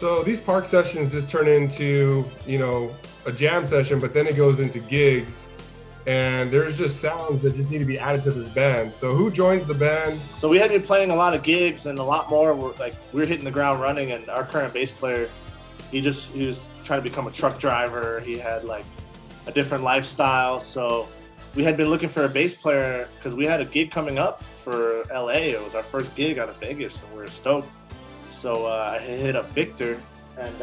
So these park sessions just turn into, a jam session, but then it goes into gigs, and there's just sounds that just need to be added to this band. So who joins the band? So we had been playing a lot of gigs and a lot more. We're hitting the ground running, and our current bass player, he was trying to become a truck driver. He had like a different lifestyle. So we had been looking for a bass player because we had a gig coming up for LA. It was our first gig out of Vegas, and we were stoked. So I hit up Victor, and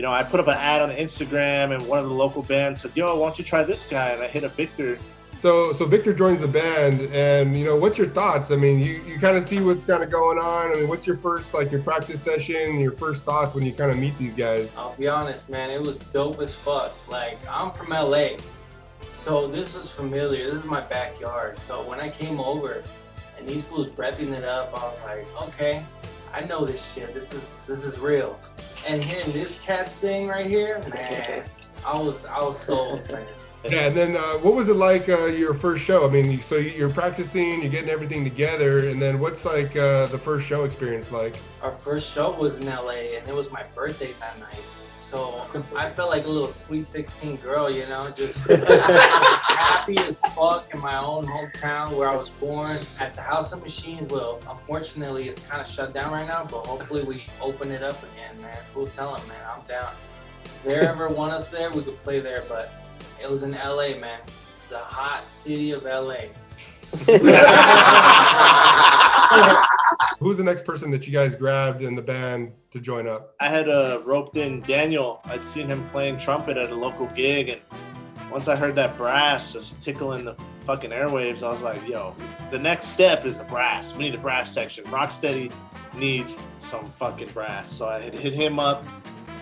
I put up an ad on Instagram, and one of the local bands said, "Yo, why don't you try this guy?" And I hit up Victor. So Victor joins the band, and what's your thoughts? I mean, you kind of see what's kind of going on. I mean, what's your first, your practice session, your first thoughts when you kind of meet these guys? I'll be honest, man, it was dope as fuck. I'm from LA, so this was familiar. This is my backyard. So when I came over and these fools repping it up, I was like, okay, I know this shit. This is real. And hearing this cat sing right here, man, I was sold, man. Yeah, and then what was it like your first show? I mean, so you're practicing, you're getting everything together, and then what's the first show experience like? Our first show was in LA, and it was my birthday that night. So I felt like a little sweet 16 girl, just happy as fuck in my own hometown where I was born at the House of Machines. Well, unfortunately, it's kind of shut down right now, but hopefully we open it up again, man. Who'll tell them, man? I'm down. If they ever want us there, we could play there, but it was in LA, man. The hot city of LA. Who's the next person that you guys grabbed in the band to join up? I had roped in Daniel. I'd seen him playing trumpet at a local gig, and once I heard that brass just tickling the fucking airwaves, I was like, yo, the next step is a brass. We need a brass section. Rocksteady needs some fucking brass. So I hit him up,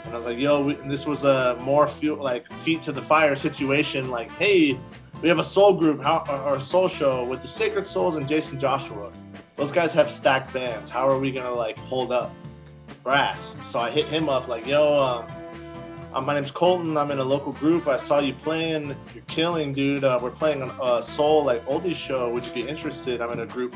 and I was like, yo, this was a more feet to the fire situation. Like, hey, we have a soul group, or soul show with the Sacred Souls and Jason Joshua. Those guys have stacked bands. How are we gonna hold up brass? So I hit him up like, yo, my name's Colton. I'm in a local group. I saw you playing. You're killing, dude. We're playing a soul oldies show. Would you be interested? I'm in a group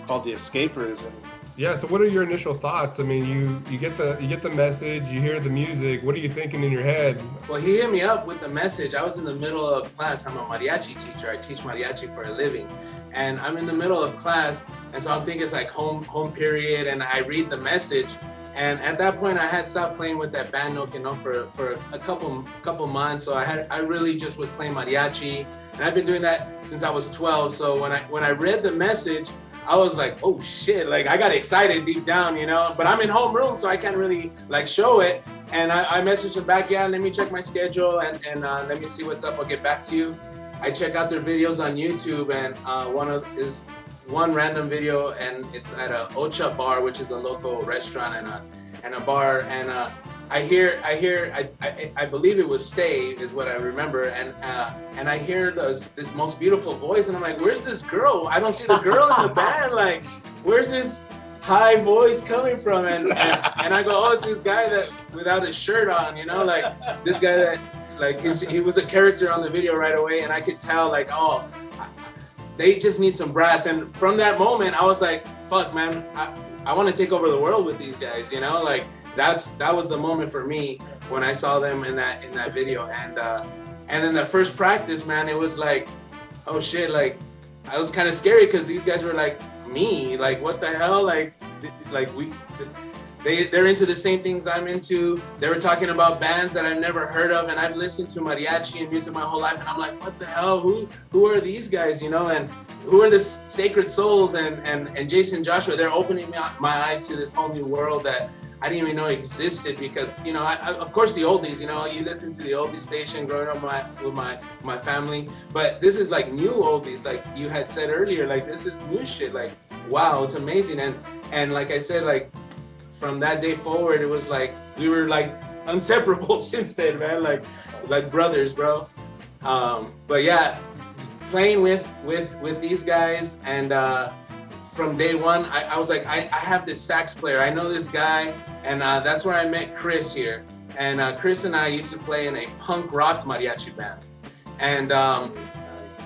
called the Escapers. And yeah. So what are your initial thoughts? I mean, you get the message. You hear the music. What are you thinking in your head? Well, he hit me up with the message. I was in the middle of class. I'm a mariachi teacher. I teach mariachi for a living. And I'm in the middle of class, and so I'm thinking it's home period, and I read the message. And at that point, I had stopped playing with that band No Que No for a couple months. So I really just was playing mariachi, and I've been doing that since I was 12. So when I read the message, I was like, oh shit! I got excited deep down, But I'm in homeroom, so I can't really show it. And I messaged him back, yeah, let me check my schedule and let me see what's up. I'll get back to you. I check out their videos on YouTube, and one random video, and it's at a Ocha bar, which is a local restaurant and a bar. And I believe it was Stay, is what I remember. And I hear this most beautiful voice, and I'm like, where's this girl? I don't see the girl in the band. Where's this high voice coming from? And I go, oh, it's this guy that without his shirt on, this guy that. He was a character on the video right away, and I could tell they just need some brass. And from that moment, I was like, fuck, man, I want to take over the world with these guys, that was the moment for me when I saw them in that video. And then the first practice, man, it was like, oh shit, I was kind of scary because these guys were like me, what the hell, they're into the same things I'm into. They were talking about bands that I've never heard of, and I've listened to mariachi and music my whole life, and I'm like, what the hell? Who are these guys? And who are the Sacred Souls and Jason Joshua? They're opening my eyes to this whole new world that I didn't even know existed, because of course the oldies. You listen to the oldies station growing up with my family, but this is new oldies, like you had said earlier. This is new shit. Wow, it's amazing. And like I said, from that day forward, it was we were inseparable since then, man. Like brothers, bro. But yeah, playing with these guys, and from day one, I was like, I have this sax player. I know this guy, and that's where I met Chris here. And Chris and I used to play in a punk rock mariachi band, and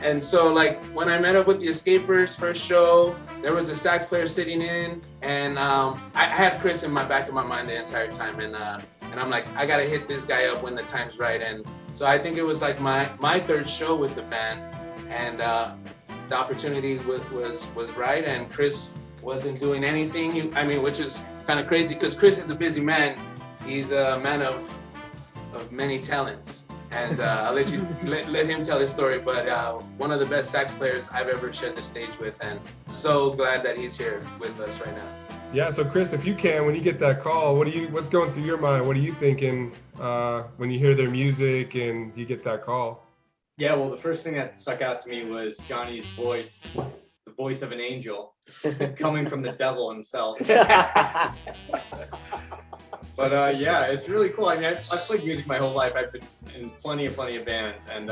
And so like when I met up with the Escapers first show, there was a sax player sitting in, and I had Chris in my back of my mind the entire time, and I'm like, I gotta hit this guy up when the time's right. And so I think it was like my third show with the band, and the opportunity was right, and Chris wasn't doing anything. Which is kind of crazy because Chris is a busy man. He's a man of many talents, and I'll let him tell his story. But one of the best sax players I've ever shared the stage with, and so glad that he's here with us right now. Yeah. So Chris, if you can, when you get that call, what's going through your mind? What are you thinking when you hear their music and you get that call? Yeah, well, the first thing that stuck out to me was Johnny's voice, the voice of an angel, coming from the devil himself. But yeah, it's really cool. I mean, I've played music my whole life. I've been in plenty of bands, and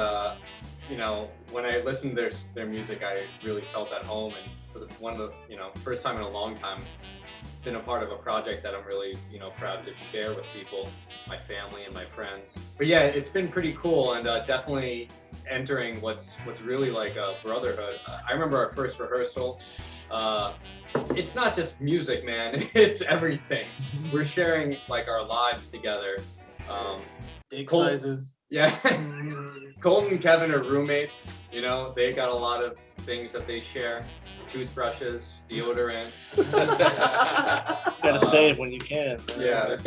you know, when I listened to their music, I really felt at home. And for one of the first time in a long time, been a part of a project that I'm really proud to share with people, my family and my friends. But yeah, it's been pretty cool, and definitely entering what's really like a brotherhood. I remember our first rehearsal. It's not just music, man. It's everything. We're sharing like our lives together. Big sizes. Yeah. Colton and Kevin are roommates. They got a lot of things that they share. Toothbrushes, deodorant. Gotta save when you can. Yeah.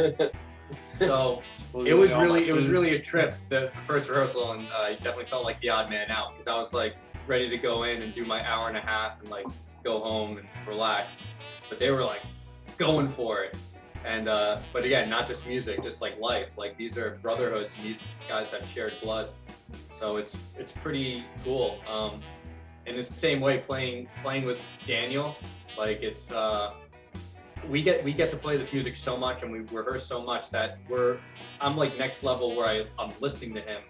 So it was really a trip. The first rehearsal, and I definitely felt like the odd man out because I was like ready to go in and do my hour and a half and like go home and relax. But they were like going for it. And but again, not just music, just like life. Like these are brotherhoods, and these guys have shared blood. So it's pretty cool. In the same way, playing with Daniel, like it's we get to play this music so much, and we rehearse so much that I'm like next level where I'm listening to him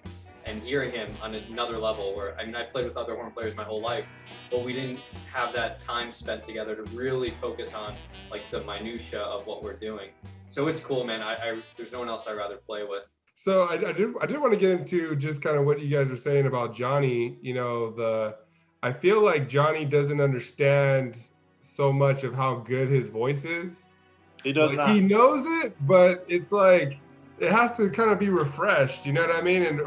and hearing him on another level. Where I played with other horn players my whole life, but we didn't have that time spent together to really focus on like the minutia of what we're doing. So it's cool, man. There's no one else I'd rather play with. So I did want to get into just kind of what you guys were saying about Johnny. I feel like Johnny doesn't understand so much of how good his voice is. He does not. He knows it, but it's like it has to kind of be refreshed. You know what I mean? And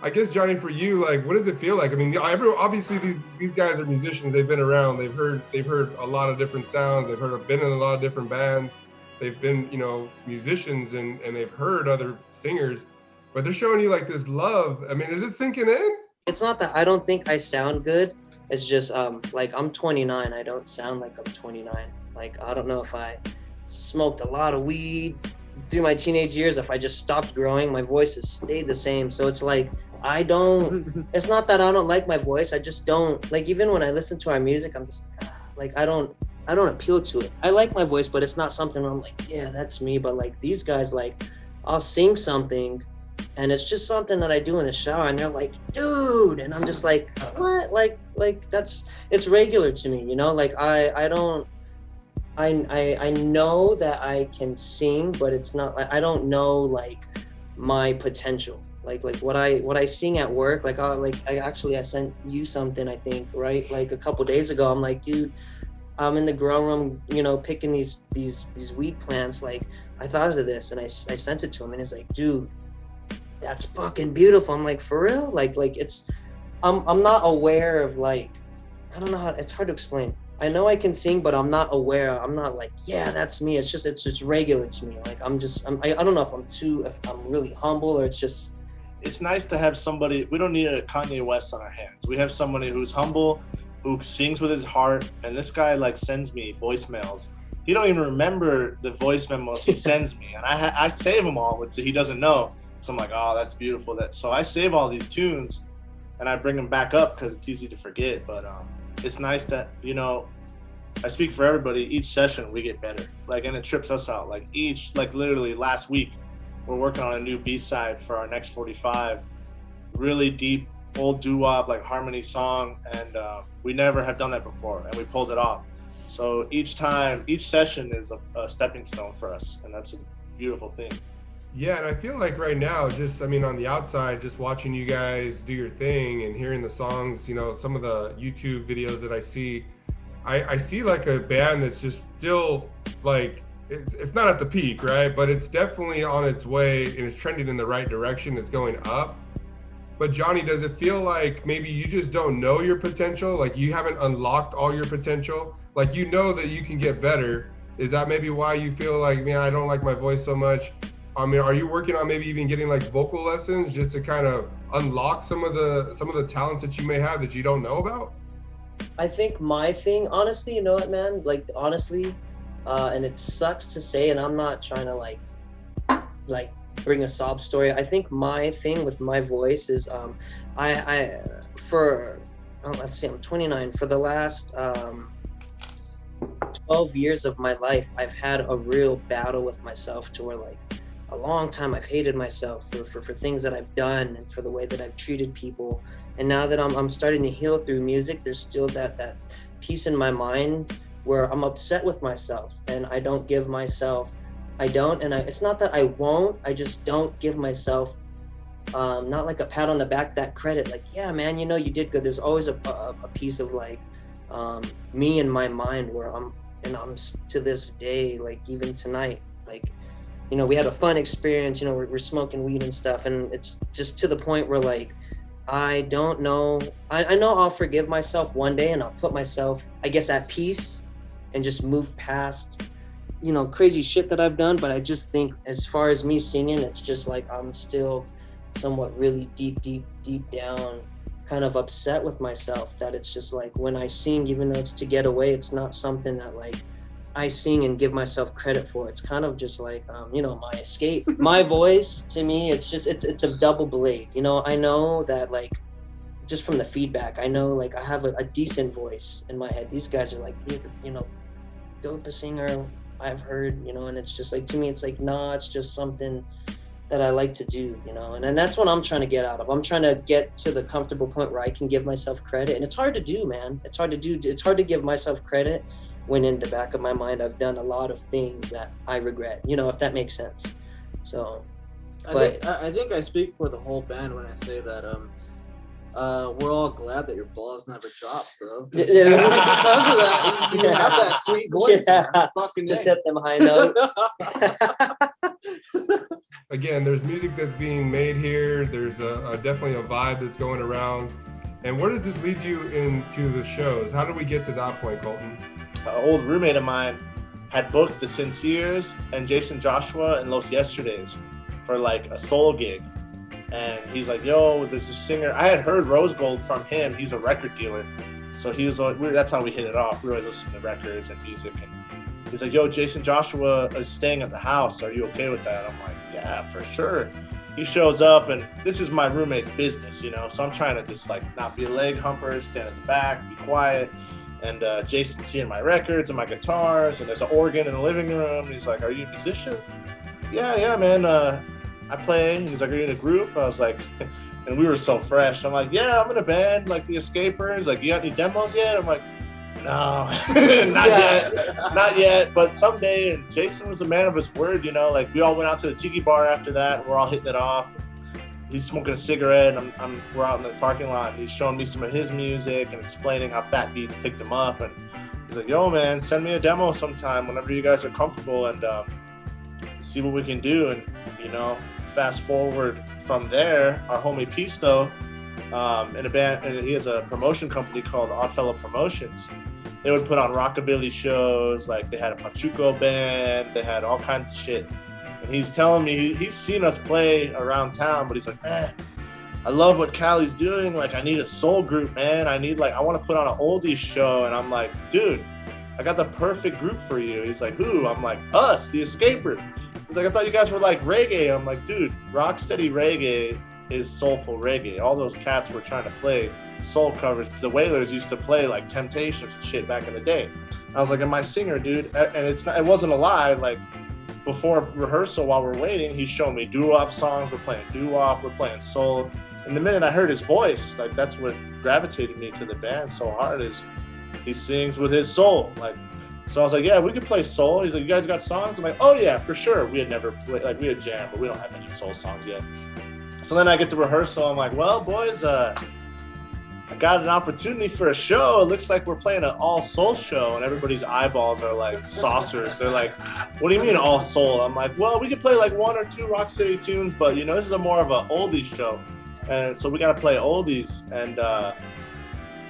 I guess Johnny, for you, like, what does it feel like? I mean, obviously these guys are musicians. They've been around. They've heard a lot of different sounds. They've been in a lot of different bands. They've been, musicians, and they've heard other singers, but they're showing you like this love. I mean, is it sinking in? It's not that I don't think I sound good. It's just like I'm 29. I don't sound like I'm 29. Like I don't know if I smoked a lot of weed through my teenage years. If I just stopped growing, my voice has stayed the same. So it's like it's not that I don't like my voice. I just don't like, even when I listen to our music, I'm just like I don't appeal to it. I like my voice, but it's not something where I'm like, yeah, that's me. But like these guys, like I'll sing something and it's just something that I do in the shower, and they're like, dude, and I'm just like, what? Like it's regular to me, like I know that I can sing, but it's not like I don't know like my potential, like what I sing at work. Like I sent you something, I think, right, like a couple days ago. I'm like, dude, I'm in the grow room, picking these weed plants. Like I thought of this, and I sent it to him, and he's like, dude, that's fucking beautiful. I'm like, for real? Like it's, I'm not aware of like, I don't know how, it's hard to explain. I know I can sing, but I'm not aware. I'm not like, yeah, that's me. It's just regular to me. Like I don't know if I'm really humble, or it's just. It's nice to have somebody. We don't need a Kanye West on our hands. We have somebody who's humble, who sings with his heart. And this guy like sends me voicemails. He don't even remember the voice memos he sends me, and I save them all, so he doesn't know. So I'm like, oh, that's beautiful. So I save all these tunes, and I bring them back up because it's easy to forget. But it's nice that, I speak for everybody. Each session we get better, and it trips us out. Literally last week, we're working on a new B-side for our next 45, really deep old doo-wop harmony song, and we never have done that before, and we pulled it off. So each session is a stepping stone for us, and that's a beautiful thing. Yeah, and I feel like right now, I mean, on the outside, just watching you guys do your thing and hearing the songs, some of the YouTube videos that I see, I see like a band that's just still like, it's not at the peak, right? But it's definitely on its way and it's trending in the right direction. It's going up. But Johnny, does it feel like maybe you just don't know your potential? Like you haven't unlocked all your potential? Like you know that you can get better. Is that maybe why you feel like, man, I don't like my voice so much? I mean, are you working on maybe even getting like vocal lessons just to kind of unlock some of the talents that you may have that you don't know about? I think my thing, honestly, you know what, man? Like honestly, and it sucks to say, and I'm not trying to like bring a sob story. I think my thing with my voice is let's see, I'm 29. For the last 12 years of my life, I've had a real battle with myself to where like a long time I've hated myself for things that I've done and for the way that I've treated people. And now that I'm starting to heal through music, there's still that piece in my mind where I'm upset with myself and I don't give myself, it's not that I won't, I just don't give myself, not like a pat on the back, that credit, like, yeah, man, you did good. There's always a piece of like, me in my mind where I'm to this day, like even tonight, like, we had a fun experience, we're smoking weed and stuff. And it's just to the point where like, I don't know, I know I'll forgive myself one day and I'll put myself, I guess, at peace and just move past, crazy shit that I've done. But I just think as far as me singing, it's just like, I'm still somewhat really deep down, kind of upset with myself that it's just like when I sing, even though it's to get away, it's not something that like I sing and give myself credit for. It's kind of just like, my escape. My voice, to me, it's a double blade. I know that like, just from the feedback, I know like I have a decent voice in my head. These guys are like, dopest singer I've heard, and it's just like, to me, it's like, nah, it's just something that I like to do, and that's what I'm trying to get out of. I'm trying to get to the comfortable point where I can give myself credit. And it's hard to do, man. It's hard to do. It's hard to give myself credit when in the back of my mind, I've done a lot of things that I regret, if that makes sense. So, I think I speak for the whole band when I say that we're all glad that your balls never dropped, bro. Yeah. Because of that, you have that sweet voice. Yeah. Man. Fucking Just A. hit them high notes. Again, there's music that's being made here. There's definitely a vibe that's going around. And where does this lead you into the shows? How do we get to that point, Colton? An old roommate of mine had booked the Sinceres and Jason Joshua and Los Yesterdays for like a soul gig. And he's like, yo, there's a singer. I had heard Rose Gold from him. He's a record dealer. So he was like, that's how we hit it off. We always listen to records and music. And he's like, yo, Jason Joshua is staying at the house. Are you okay with that? I'm like, yeah, for sure. He shows up, and this is my roommate's business, So I'm trying to just like not be a leg humper, stand in the back, be quiet. And Jason's seeing my records and my guitars, and there's an organ in the living room. And he's like, are you a musician? Yeah, man. I play. He's like, are you in a group? I was like, and we were so fresh. I'm like, yeah, I'm in a band, like the Escapers. Like, you got any demos yet? I'm like, no, not yet, but someday. And Jason was a man of his word, like we all went out to the tiki bar after that, and we're all hitting it off. He's smoking a cigarette, and we're out in the parking lot, and he's showing me some of his music and explaining how Fat Beats picked him up. And he's like, yo, man, send me a demo sometime whenever you guys are comfortable, and see what we can do. And, fast forward from there, our homie Pisto, in a band, and he has a promotion company called Oddfellow Promotions. They would put on rockabilly shows, like they had a Pachuco band, they had all kinds of shit. And he's telling me he's seen us play around town, but he's like, man, I love what Cali's doing. Like, I need a soul group, man. I want to put on an oldies show. And I'm like, dude, I got the perfect group for you. He's like, who? I'm like, us, the Escapers. He's like, I thought you guys were like reggae. I'm like, dude, rocksteady reggae is soulful reggae. All those cats were trying to play soul covers. The Wailers used to play like Temptations and shit back in the day. I was like, and my singer, dude, and it wasn't a lie. Like, before rehearsal, while we're waiting, he's showing me doo-wop songs. We're playing doo-wop, we're playing soul. And the minute I heard his voice, like, that's what gravitated me to the band so hard, is he sings with his soul. Like, So I was like, yeah, we could play soul. He's like, you guys got songs? I'm like, oh yeah, for sure. We had never played, like we had jammed, but we don't have any soul songs yet. So then I get to rehearsal. I'm like, well, boys, I got an opportunity for a show. It looks like we're playing an all soul show, and everybody's eyeballs are like saucers. They're like, what do you mean all soul? I'm like, well, we could play like 1 or 2 Rock City tunes, but you know, this is more of an oldies show. And so we got to play oldies. And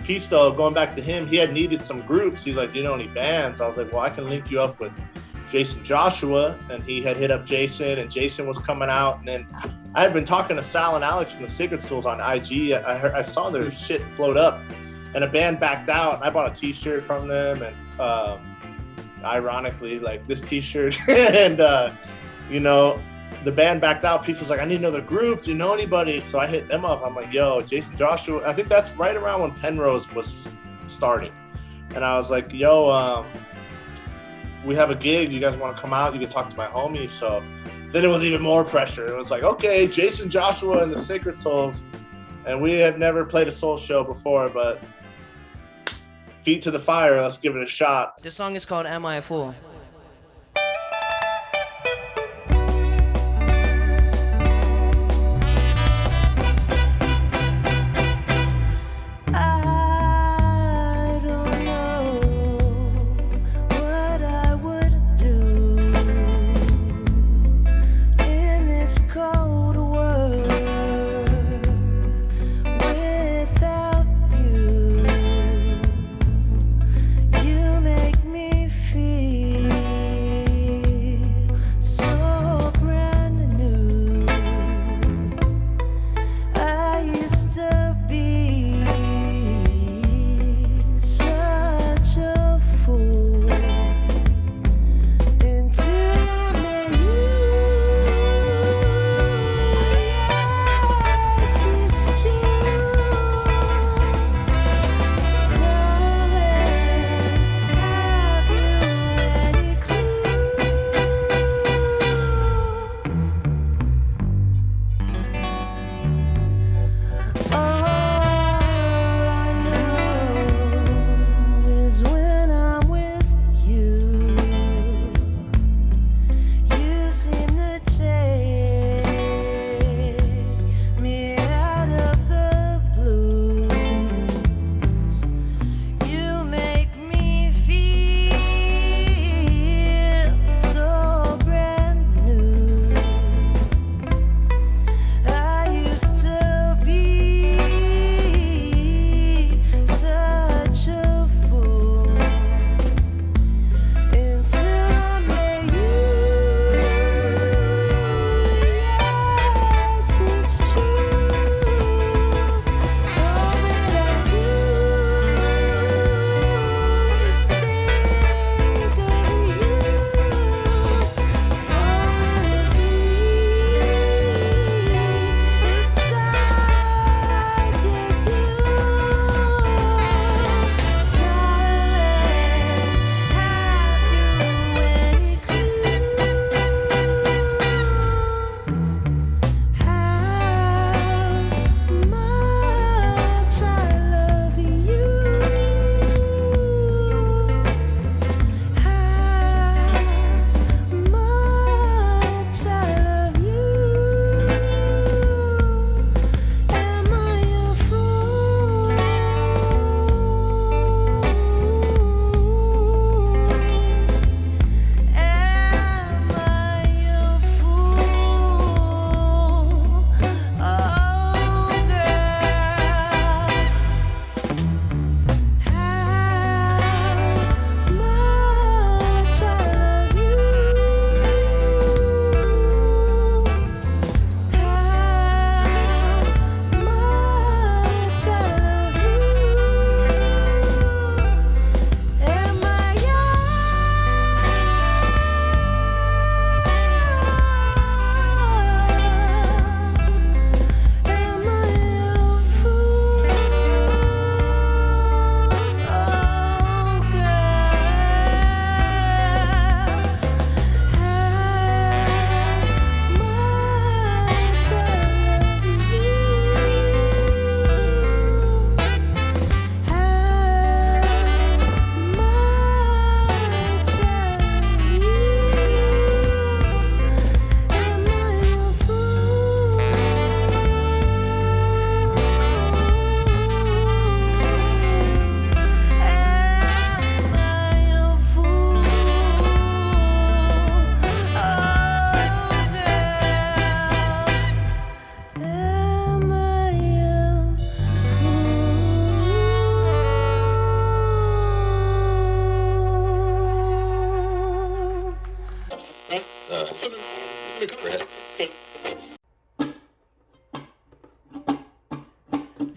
Pisto, going back to him, he had needed some groups. He's like, do you know any bands? I was like, well, I can link you up with Jason Joshua. And he had hit up Jason, and Jason was coming out. And then I had been talking to Sal and Alex from the Sacred Souls on IG. I saw their shit float up, and a band backed out. And I bought a T-shirt from them, and ironically, like this T-shirt, and you know, the band backed out. Piece was like, I need another group. Do you know anybody? So I hit them up. I'm like, yo, Jason Joshua. I think that's right around when Penrose was starting. And I was like, yo, we have a gig. You guys want to come out? You can talk to my homie. So then it was even more pressure. It was like, okay, Jason Joshua and the Sacred Souls. And we had never played a soul show before, but feet to the fire. Let's give it a shot. This song is called Am I a Fool? You make me feel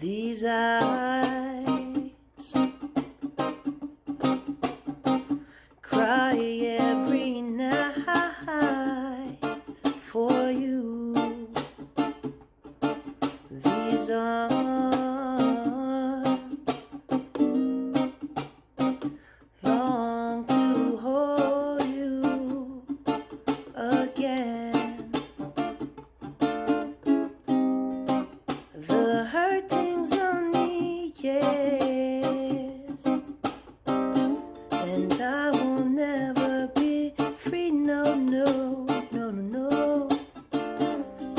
these eyes cry every night for you. These arms long to hold you again. The hurting's on me, yes, and I will never be free. No, no, no, no, no.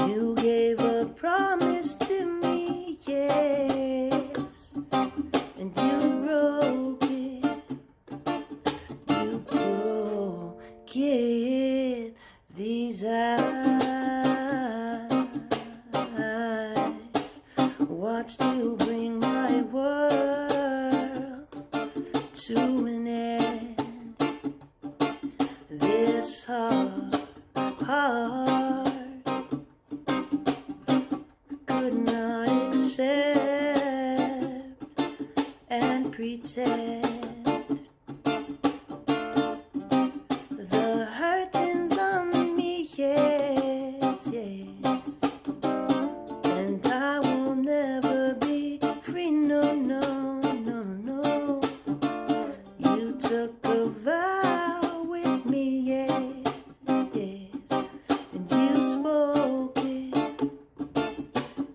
You gave a promise to me, yes, and you broke it. You broke it. These eyes watched you bring my world to an end. This heart could not accept and pretend. The hurting's on me, yes, yes, and I will never be free. No, no, no, no. You took a vow with me, yes, yes, and you spoke it.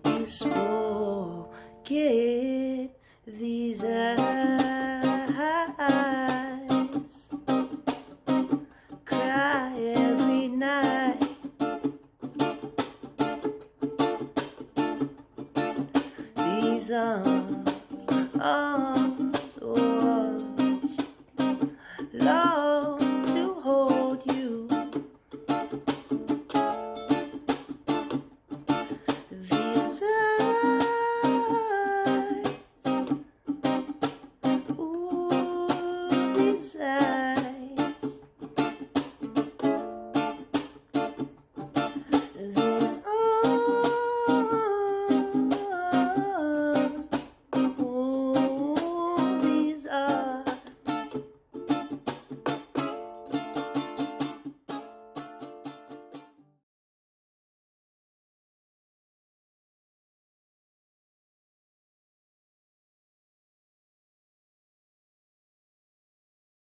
You spoke it. These eyes cry every night. These arms